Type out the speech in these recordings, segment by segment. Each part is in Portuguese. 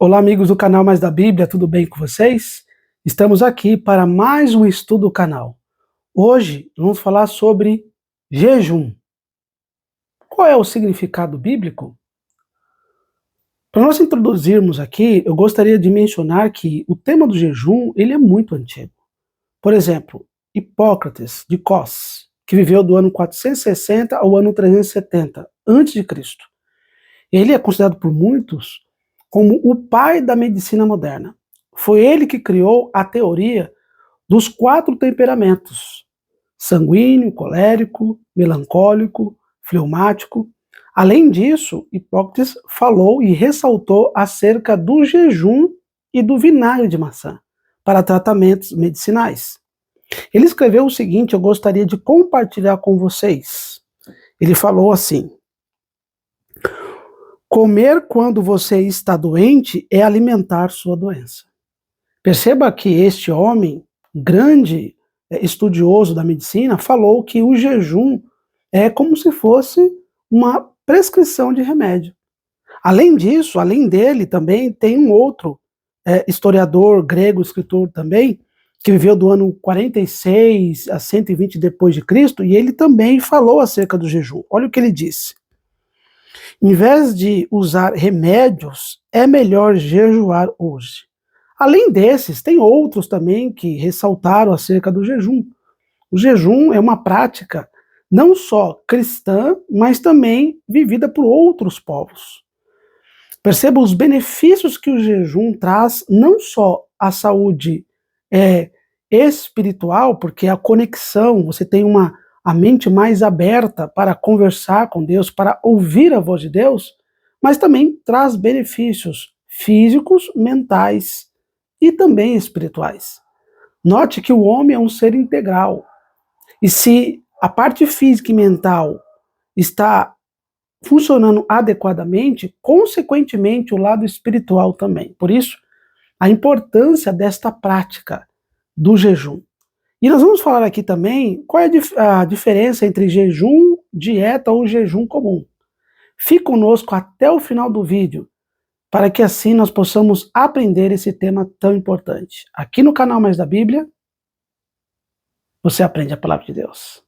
Olá, amigos do canal Mais da Bíblia, tudo bem com vocês? Estamos aqui para mais um estudo do canal. Hoje vamos falar sobre jejum. Qual é o significado bíblico? Para nós introduzirmos aqui, eu gostaria de mencionar que o tema do jejum ele é muito antigo. Por exemplo, Hipócrates de Cos, que viveu do ano 460 ao ano 370 a.C. Ele é considerado por muitos como o pai da medicina moderna. Foi ele que criou a teoria dos 4 temperamentos: sanguíneo, colérico, melancólico, fleumático. Além disso, Hipócrates falou e ressaltou acerca do jejum e do vinagre de maçã para tratamentos medicinais. Ele escreveu o seguinte, eu gostaria de compartilhar com vocês. Ele falou assim: comer quando você está doente é alimentar sua doença. Perceba que este homem, grande estudioso da medicina, falou que o jejum é como se fosse uma prescrição de remédio. Além disso, além dele, também tem um outro historiador grego, escritor também, que viveu do ano 46 a 120 depois de Cristo, e ele também falou acerca do jejum. Olha o que ele disse: em vez de usar remédios, é melhor jejuar hoje. Além desses, tem outros também que ressaltaram acerca do jejum. O jejum é uma prática não só cristã, mas também vivida por outros povos. Perceba os benefícios que o jejum traz, não só à saúde espiritual, porque a conexão, você tem a mente mais aberta para conversar com Deus, para ouvir a voz de Deus, mas também traz benefícios físicos, mentais e também espirituais. Note que o homem é um ser integral. E se a parte física e mental está funcionando adequadamente, consequentemente o lado espiritual também. Por isso, a importância desta prática do jejum. E nós vamos falar aqui também qual é a diferença entre jejum, dieta ou jejum comum. Fique conosco até o final do vídeo, para que assim nós possamos aprender esse tema tão importante. Aqui no canal Mais da Bíblia, você aprende a palavra de Deus.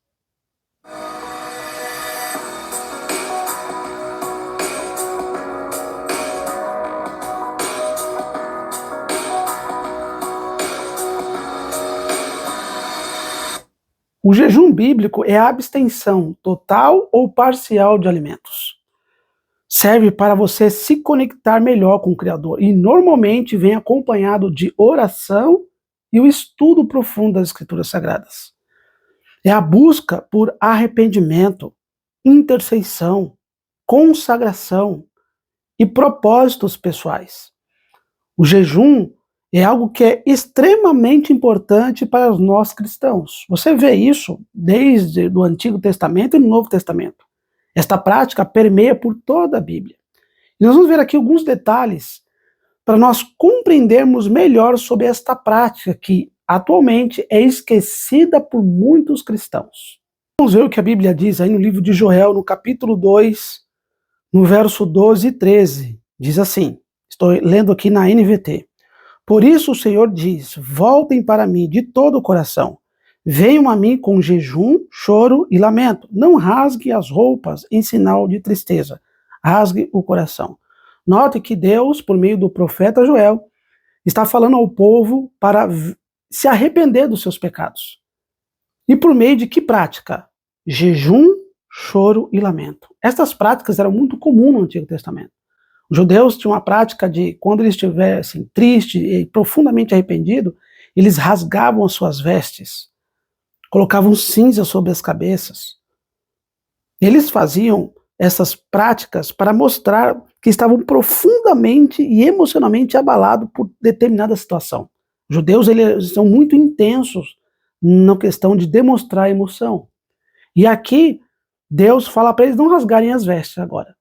O jejum bíblico é a abstenção total ou parcial de alimentos. Serve para você se conectar melhor com o Criador e normalmente vem acompanhado de oração e o estudo profundo das Escrituras Sagradas. É a busca por arrependimento, intercessão, consagração e propósitos pessoais. O jejum é algo que é extremamente importante para nós cristãos. Você vê isso desde o Antigo Testamento e no Novo Testamento. Esta prática permeia por toda a Bíblia. E nós vamos ver aqui alguns detalhes para nós compreendermos melhor sobre esta prática que atualmente é esquecida por muitos cristãos. Vamos ver o que a Bíblia diz aí no livro de Joel, no capítulo 2, no verso 12 e 13. Diz assim, estou lendo aqui na NVT. Por isso o Senhor diz, voltem para mim de todo o coração. Venham a mim com jejum, choro e lamento. Não rasgue as roupas em sinal de tristeza. Rasgue o coração. Note que Deus, por meio do profeta Joel, está falando ao povo para se arrepender dos seus pecados. E por meio de que prática? Jejum, choro e lamento. Estas práticas eram muito comuns no Antigo Testamento. Os judeus tinham uma prática de, quando eles estivessem tristes e profundamente arrependidos, eles rasgavam as suas vestes, colocavam cinza sobre as cabeças. Eles faziam essas práticas para mostrar que estavam profundamente e emocionalmente abalados por determinada situação. Os judeus eles são muito intensos na questão de demonstrar emoção. E aqui, Deus fala para eles não rasgarem as vestes agora.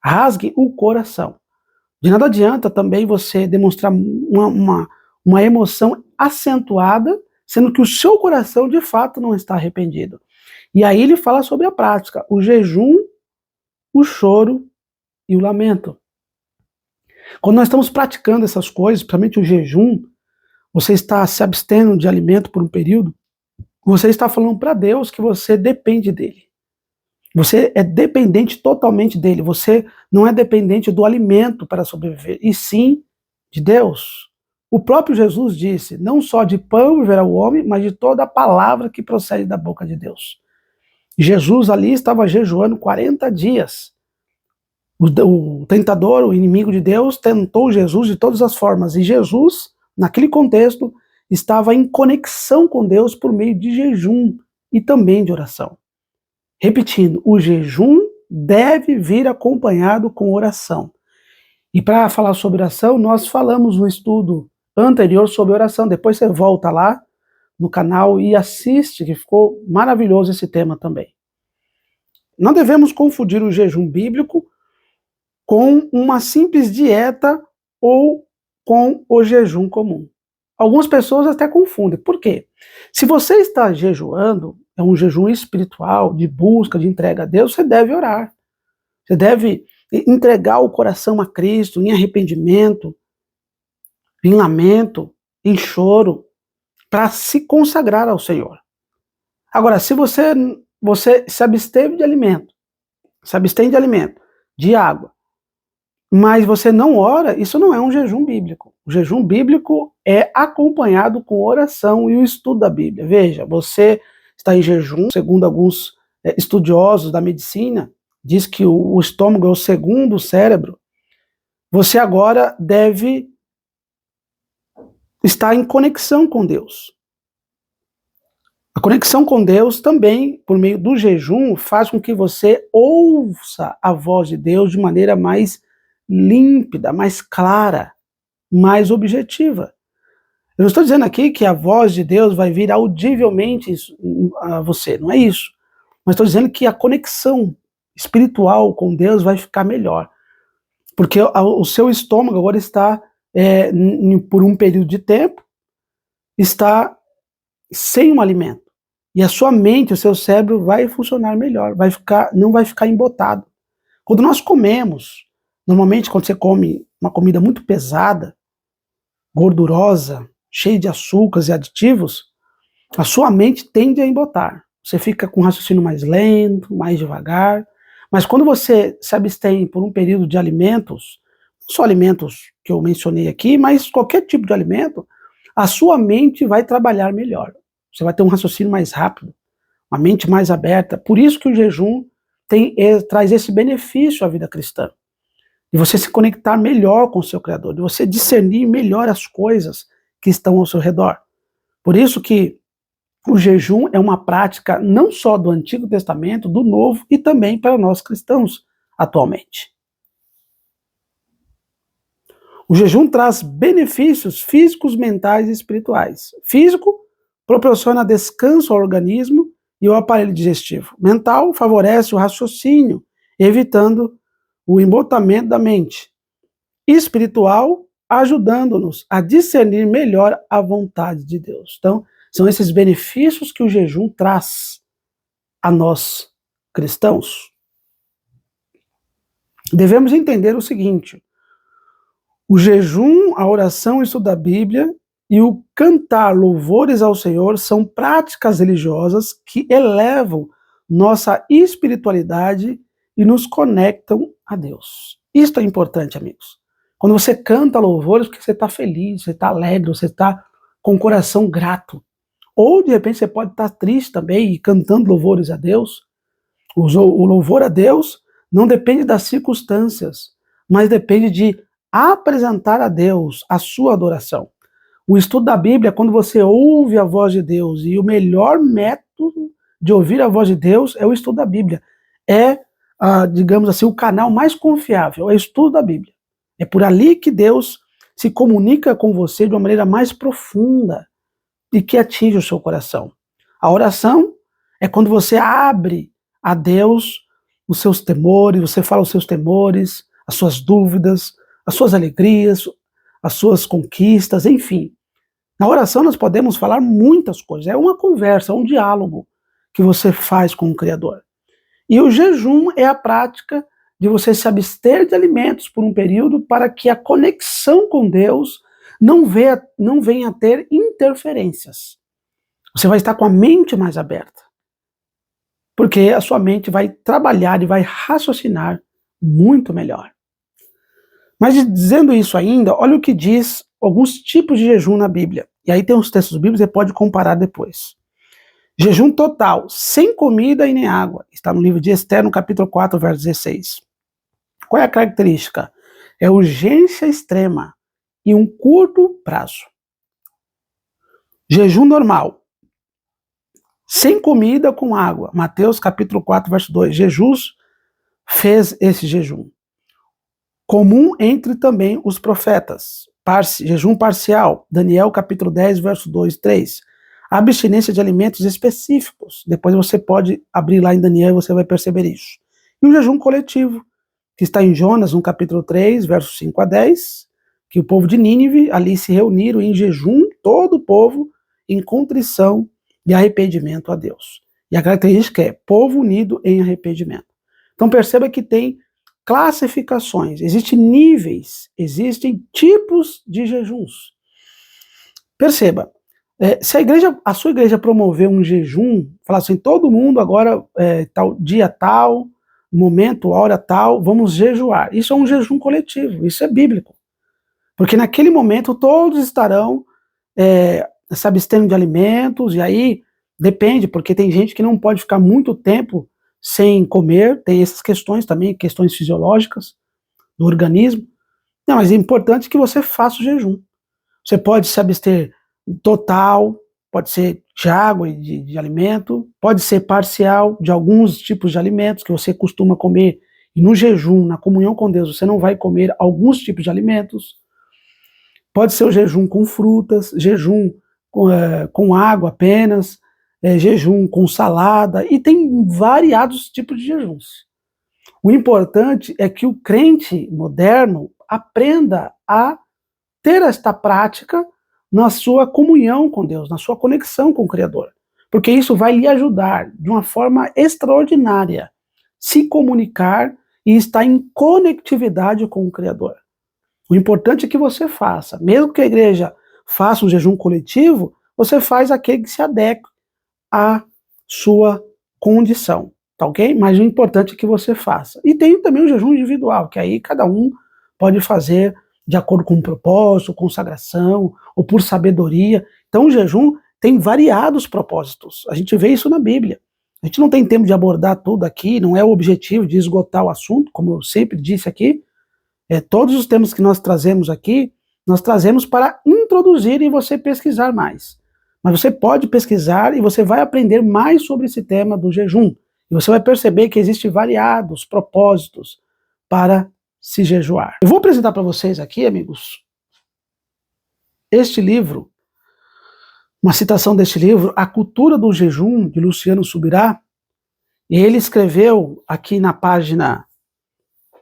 Rasgue o coração. De nada adianta também você demonstrar uma emoção acentuada, sendo que o seu coração de fato não está arrependido. E aí ele fala sobre a prática, o jejum, o choro e o lamento. Quando nós estamos praticando essas coisas, principalmente o jejum, você está se abstendo de alimento por um período, você está falando para Deus que você depende dele. Você é dependente totalmente dele. Você não é dependente do alimento para sobreviver, e sim de Deus. O próprio Jesus disse: não só de pão viverá o homem, mas de toda a palavra que procede da boca de Deus. Jesus ali estava jejuando 40 dias. O tentador, o inimigo de Deus, tentou Jesus de todas as formas. E Jesus, naquele contexto, estava em conexão com Deus por meio de jejum e também de oração. Repetindo, o jejum deve vir acompanhado com oração. E para falar sobre oração, nós falamos no estudo anterior sobre oração. Depois você volta lá no canal e assiste, que ficou maravilhoso esse tema também. Não devemos confundir o jejum bíblico com uma simples dieta ou com o jejum comum. Algumas pessoas até confundem. Por quê? Se você está jejuando, é um jejum espiritual, de busca, de entrega a Deus, você deve orar. Você deve entregar o coração a Cristo em arrependimento, em lamento, em choro, para se consagrar ao Senhor. Agora, se você se absteve de alimento, se abstém de alimento, de água, mas você não ora, isso não é um jejum bíblico. O jejum bíblico é acompanhado com oração e o estudo da Bíblia. Veja, você está em jejum, segundo alguns estudiosos da medicina, diz que o estômago é o segundo cérebro. Você agora deve estar em conexão com Deus. A conexão com Deus também, por meio do jejum, faz com que você ouça a voz de Deus de maneira mais límpida, mais clara, mais objetiva. Eu não estou dizendo aqui que a voz de Deus vai vir audivelmente a você, não é isso. Mas estou dizendo que a conexão espiritual com Deus vai ficar melhor. Porque o seu estômago agora está, por um período de tempo, está sem um alimento. E a sua mente, o seu cérebro vai funcionar melhor, não vai ficar embotado. Quando nós comemos, normalmente quando você come uma comida muito pesada, gordurosa, cheia de açúcares e aditivos, a sua mente tende a embotar. Você fica com um raciocínio mais lento, mais devagar. Mas quando você se abstém por um período de alimentos, não só alimentos que eu mencionei aqui, mas qualquer tipo de alimento, a sua mente vai trabalhar melhor. Você vai ter um raciocínio mais rápido, uma mente mais aberta. Por isso que o jejum traz esse benefício à vida cristã. De você se conectar melhor com o seu Criador, de você discernir melhor as coisas que estão ao seu redor. Por isso que o jejum é uma prática não só do Antigo Testamento, do Novo e também para nós cristãos atualmente. O jejum traz benefícios físicos, mentais e espirituais. Físico, proporciona descanso ao organismo e ao aparelho digestivo. Mental, favorece o raciocínio, evitando o embotamento da mente. Espiritual, ajudando-nos a discernir melhor a vontade de Deus. Então, são esses benefícios que o jejum traz a nós, cristãos. Devemos entender o seguinte: o jejum, a oração, o estudo da Bíblia e o cantar louvores ao Senhor são práticas religiosas que elevam nossa espiritualidade e nos conectam a Deus. Isto é importante, amigos. Quando você canta louvores, porque você está feliz, você está alegre, você está com o coração grato. Ou, de repente, você pode estar triste também e cantando louvores a Deus. O louvor a Deus não depende das circunstâncias, mas depende de apresentar a Deus a sua adoração. O estudo da Bíblia, quando você ouve a voz de Deus, e o melhor método de ouvir a voz de Deus é o estudo da Bíblia. Digamos assim, o canal mais confiável, é o estudo da Bíblia. É por ali que Deus se comunica com você de uma maneira mais profunda e que atinge o seu coração. A oração é quando você abre a Deus os seus temores, você fala os seus temores, as suas dúvidas, as suas alegrias, as suas conquistas, enfim. Na oração nós podemos falar muitas coisas, é uma conversa, é um diálogo que você faz com o Criador. E o jejum é a prática de você se abster de alimentos por um período para que a conexão com Deus não venha a ter interferências. Você vai estar com a mente mais aberta, porque a sua mente vai trabalhar e vai raciocinar muito melhor. Mas dizendo isso ainda, olha o que diz alguns tipos de jejum na Bíblia. E aí tem uns textos bíblicos, você pode comparar depois. Jejum total, sem comida e nem água. Está no livro de Esther, no capítulo 4, verso 16. Qual é a característica? É urgência extrema e um curto prazo. Jejum normal, sem comida, com água. Mateus capítulo 4, verso 2. Jesus fez esse jejum. Comum entre também os profetas. Jejum parcial. Daniel capítulo 10, verso 2 e 3. Abstinência de alimentos específicos. Depois você pode abrir lá em Daniel e você vai perceber isso. E o jejum coletivo, que está em Jonas, no capítulo 3, versos 5 a 10, que o povo de Nínive ali se reuniram em jejum, todo o povo, em contrição e arrependimento a Deus. E a característica é povo unido em arrependimento. Então perceba que tem classificações, existem níveis, existem tipos de jejuns. Perceba, se a sua igreja promover um jejum, falar assim, todo mundo agora, tal dia tal, momento, hora tal, vamos jejuar. Isso é um jejum coletivo, isso é bíblico. Porque naquele momento todos estarão se abstendo de alimentos, e aí depende, porque tem gente que não pode ficar muito tempo sem comer, tem essas questões também, questões fisiológicas do organismo. Não, mas é importante que você faça o jejum. Você pode se abster total, pode ser de água e de alimento, pode ser parcial de alguns tipos de alimentos que você costuma comer, e no jejum, na comunhão com Deus, você não vai comer alguns tipos de alimentos. Pode ser o jejum com frutas, jejum com água apenas, jejum com salada, e tem variados tipos de jejuns. O importante é que o crente moderno aprenda a ter esta prática na sua comunhão com Deus, na sua conexão com o Criador. Porque isso vai lhe ajudar de uma forma extraordinária se comunicar e estar em conectividade com o Criador. O importante é que você faça, mesmo que a igreja faça um jejum coletivo, você faz aquele que se adeque à sua condição, tá ok? Mas o importante é que você faça. E tem também o jejum individual, que aí cada um pode fazer de acordo com um propósito, consagração, ou por sabedoria. Então o jejum tem variados propósitos. A gente vê isso na Bíblia. A gente não tem tempo de abordar tudo aqui, não é o objetivo de esgotar o assunto, como eu sempre disse aqui. Todos os temas que nós trazemos aqui, nós trazemos para introduzir e você pesquisar mais. Mas você pode pesquisar e você vai aprender mais sobre esse tema do jejum. E você vai perceber que existem variados propósitos para se jejuar. Eu vou apresentar para vocês aqui, amigos, este livro, uma citação deste livro, A Cultura do Jejum, de Luciano Subirá. E ele escreveu aqui na página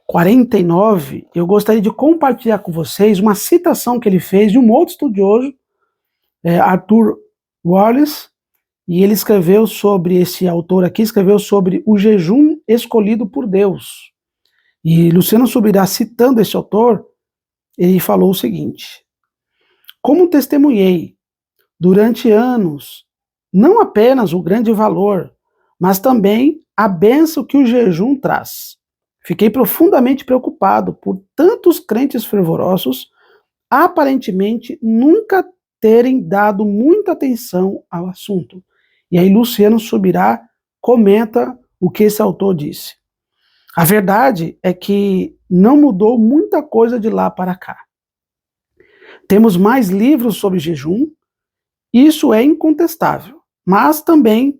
49, eu gostaria de compartilhar com vocês uma citação que ele fez de um outro estudioso, Arthur Wallis, e ele escreveu sobre, esse autor aqui, escreveu sobre o jejum escolhido por Deus. E Luciano Subirá, citando esse autor, ele falou o seguinte: como testemunhei durante anos, não apenas o grande valor, mas também a bênção que o jejum traz. Fiquei profundamente preocupado por tantos crentes fervorosos aparentemente nunca terem dado muita atenção ao assunto. E aí Luciano Subirá comenta o que esse autor disse. A verdade é que não mudou muita coisa de lá para cá. Temos mais livros sobre jejum, isso é incontestável, mas também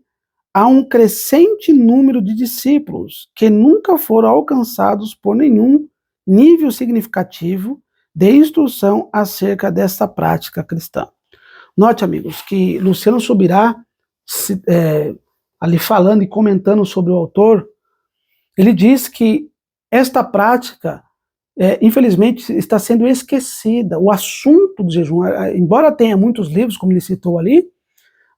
há um crescente número de discípulos que nunca foram alcançados por nenhum nível significativo de instrução acerca dessa prática cristã. Note, amigos, que Luciano Subirá, ali falando e comentando sobre o autor, ele diz que esta prática, infelizmente, está sendo esquecida. O assunto do jejum, embora tenha muitos livros, como ele citou ali,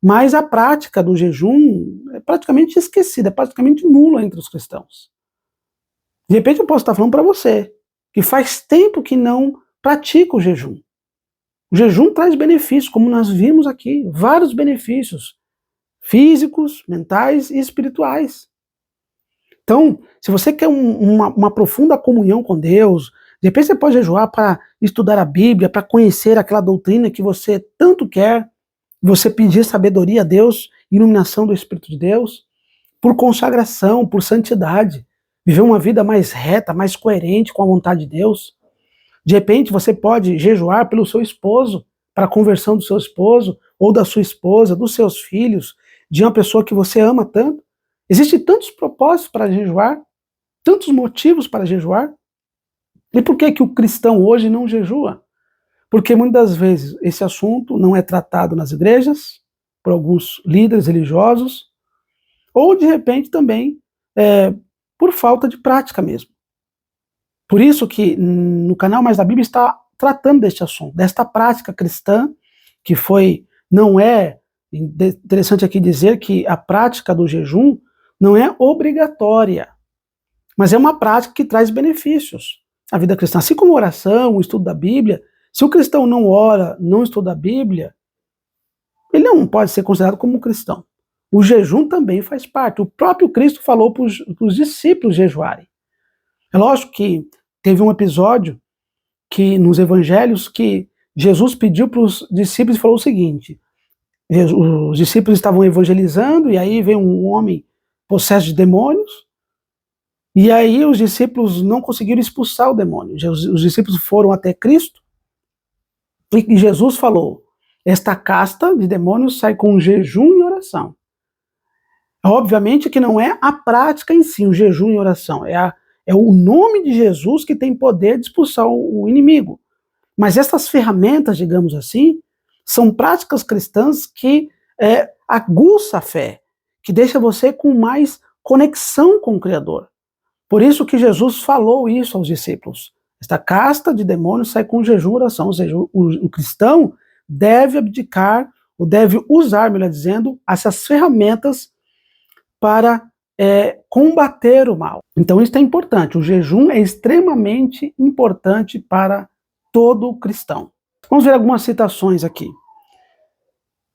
mas a prática do jejum é praticamente esquecida, é praticamente nula entre os cristãos. De repente eu posso estar falando para você, que faz tempo que não pratica o jejum. O jejum traz benefícios, como nós vimos aqui, vários benefícios físicos, mentais e espirituais. Então, se você quer uma profunda comunhão com Deus, de repente você pode jejuar para estudar a Bíblia, para conhecer aquela doutrina que você tanto quer, você pedir sabedoria a Deus, iluminação do Espírito de Deus, por consagração, por santidade, viver uma vida mais reta, mais coerente com a vontade de Deus. De repente você pode jejuar pelo seu esposo, para a conversão do seu esposo, ou da sua esposa, dos seus filhos, de uma pessoa que você ama tanto. Existem tantos propósitos para jejuar, tantos motivos para jejuar. E por que que o cristão hoje não jejua? Porque muitas vezes esse assunto não é tratado nas igrejas, por alguns líderes religiosos, ou de repente também por falta de prática mesmo. Por isso que no canal Mais da Bíblia está tratando deste assunto, desta prática cristã, que não é interessante aqui dizer que a prática do jejum não é obrigatória, mas é uma prática que traz benefícios à vida cristã. Assim como a oração, o estudo da Bíblia, se o cristão não ora, não estuda a Bíblia, ele não pode ser considerado como um cristão. O jejum também faz parte. O próprio Cristo falou para os discípulos jejuarem. É lógico que teve um episódio que nos evangelhos que Jesus pediu para os discípulos e falou o seguinte: os discípulos estavam evangelizando e aí veio um homem possesso de demônios e aí os discípulos não conseguiram expulsar o demônio. Os discípulos foram até Cristo e Jesus falou: esta casta de demônios sai com jejum e oração. Obviamente que não é a prática em si, o jejum e oração, é o nome de Jesus que tem poder de expulsar o inimigo. Mas essas ferramentas, digamos assim, são práticas cristãs que aguçam a fé, que deixa você com mais conexão com o Criador. Por isso que Jesus falou isso aos discípulos. Esta casta de demônios sai com jejum e oração. Ou seja, o cristão deve abdicar, ou deve usar, melhor dizendo, essas ferramentas para combater o mal. Então isso é importante. O jejum é extremamente importante para todo cristão. Vamos ver algumas citações aqui.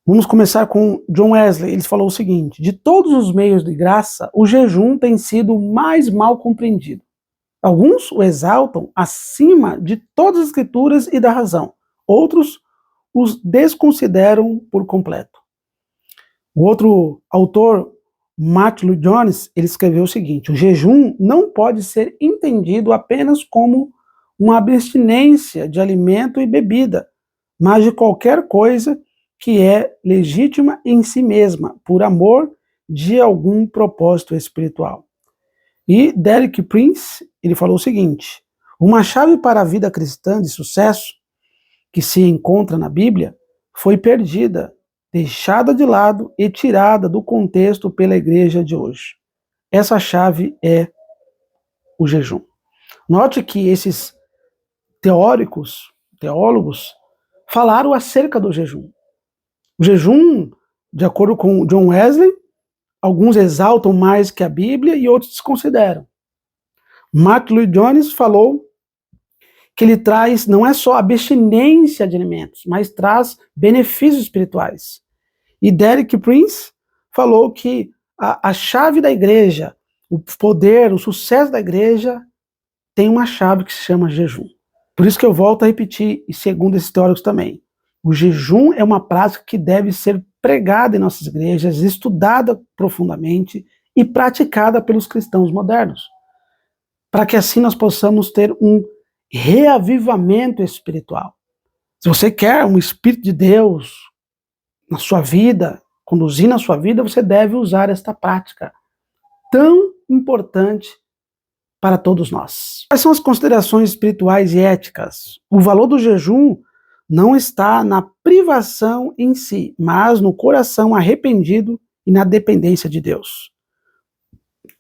Vamos começar com John Wesley. Ele falou o seguinte: de todos os meios de graça, o jejum tem sido o mais mal compreendido. Alguns o exaltam acima de todas as escrituras e da razão. Outros os desconsideram por completo. O outro autor, Martin Lloyd-Jones, ele escreveu o seguinte: o jejum não pode ser entendido apenas como uma abstinência de alimento e bebida, mas de qualquer coisa que é legítima em si mesma, por amor de algum propósito espiritual. E Derek Prince, ele falou o seguinte: uma chave para a vida cristã de sucesso que se encontra na Bíblia foi perdida, deixada de lado e tirada do contexto pela igreja de hoje. Essa chave é o jejum. Note que esses teólogos, falaram acerca do jejum. O jejum, de acordo com John Wesley, alguns exaltam mais que a Bíblia e outros desconsideram. Martin Lloyd-Jones falou que ele traz, não é só abstinência de alimentos, mas traz benefícios espirituais. E Derek Prince falou que a chave da igreja, o poder, o sucesso da igreja, tem uma chave que se chama jejum. Por isso que eu volto a repetir, e segundo esses teóricos também, o jejum é uma prática que deve ser pregada em nossas igrejas, estudada profundamente e praticada pelos cristãos modernos, para que assim nós possamos ter um reavivamento espiritual. Se você quer um Espírito de Deus na sua vida, conduzir na sua vida, você deve usar esta prática tão importante para todos nós. Quais são as considerações espirituais e éticas? O valor do jejum não está na privação em si, mas no coração arrependido e na dependência de Deus.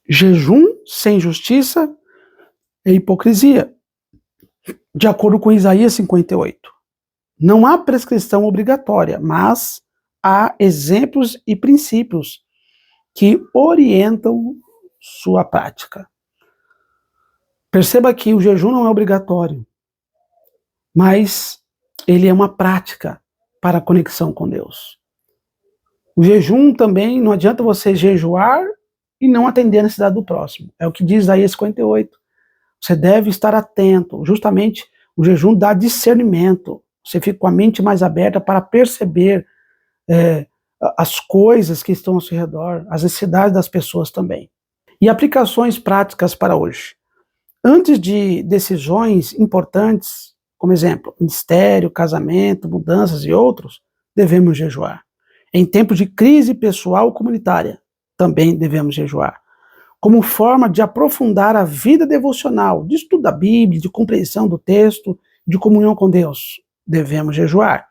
Jejum sem justiça é hipocrisia, de acordo com Isaías 58. Não há prescrição obrigatória, mas há exemplos e princípios que orientam sua prática. Perceba que o jejum não é obrigatório, mas ele é uma prática para a conexão com Deus. O jejum também, não adianta você jejuar e não atender a necessidade do próximo. É o que diz Isaías 58. Você deve estar atento. Justamente o jejum dá discernimento. Você fica com a mente mais aberta para perceber as coisas que estão ao seu redor, as necessidades das pessoas também. E aplicações práticas para hoje. Antes de decisões importantes, como exemplo, ministério, casamento, mudanças e outros, devemos jejuar. Em tempos de crise pessoal comunitária, também devemos jejuar. Como forma de aprofundar a vida devocional, de estudo da Bíblia, de compreensão do texto, de comunhão com Deus, devemos jejuar.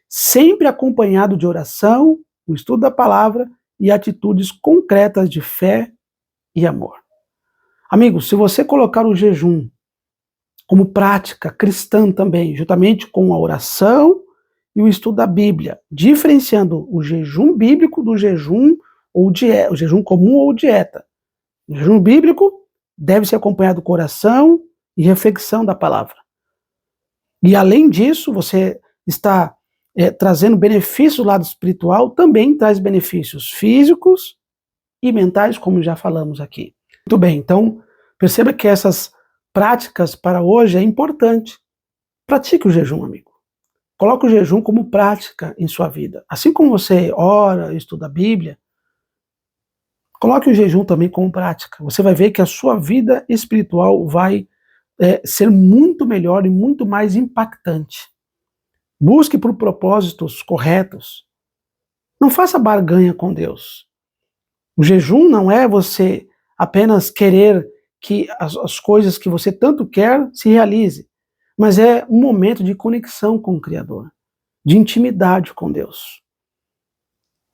Sempre acompanhado de oração, o estudo da palavra e atitudes concretas de fé e amor. Amigos, se você colocar o jejum como prática cristã também, juntamente com a oração e o estudo da Bíblia, diferenciando o jejum bíblico do jejum ou o jejum comum ou dieta. O jejum bíblico deve ser acompanhado com oração e reflexão da palavra. E além disso, você está trazendo benefícios do lado espiritual, também traz benefícios físicos e mentais, como já falamos aqui. Muito bem, então perceba que essas práticas para hoje é importante. Pratique o jejum, amigo. Coloque o jejum como prática em sua vida. Assim como você ora, estuda a Bíblia, coloque o jejum também como prática. Você vai ver que a sua vida espiritual vai ser muito melhor e muito mais impactante. Busque por propósitos corretos. Não faça barganha com Deus. O jejum não é você apenas querer que as coisas que você tanto quer se realize, mas é um momento de conexão com o Criador, de intimidade com Deus.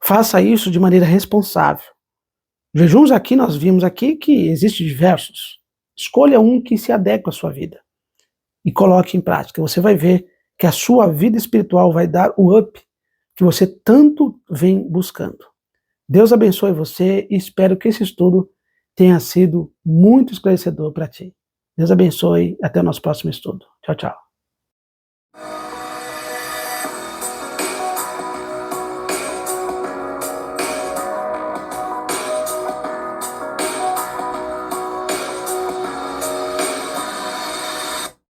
Faça isso de maneira responsável. Jejuns aqui, nós vimos aqui que existem diversos. Escolha um que se adeque à sua vida e coloque em prática. Você vai ver que a sua vida espiritual vai dar o up que você tanto vem buscando. Deus abençoe você e espero que esse estudo tenha sido muito esclarecedor para ti. Deus abençoe e até o nosso próximo estudo. Tchau, tchau.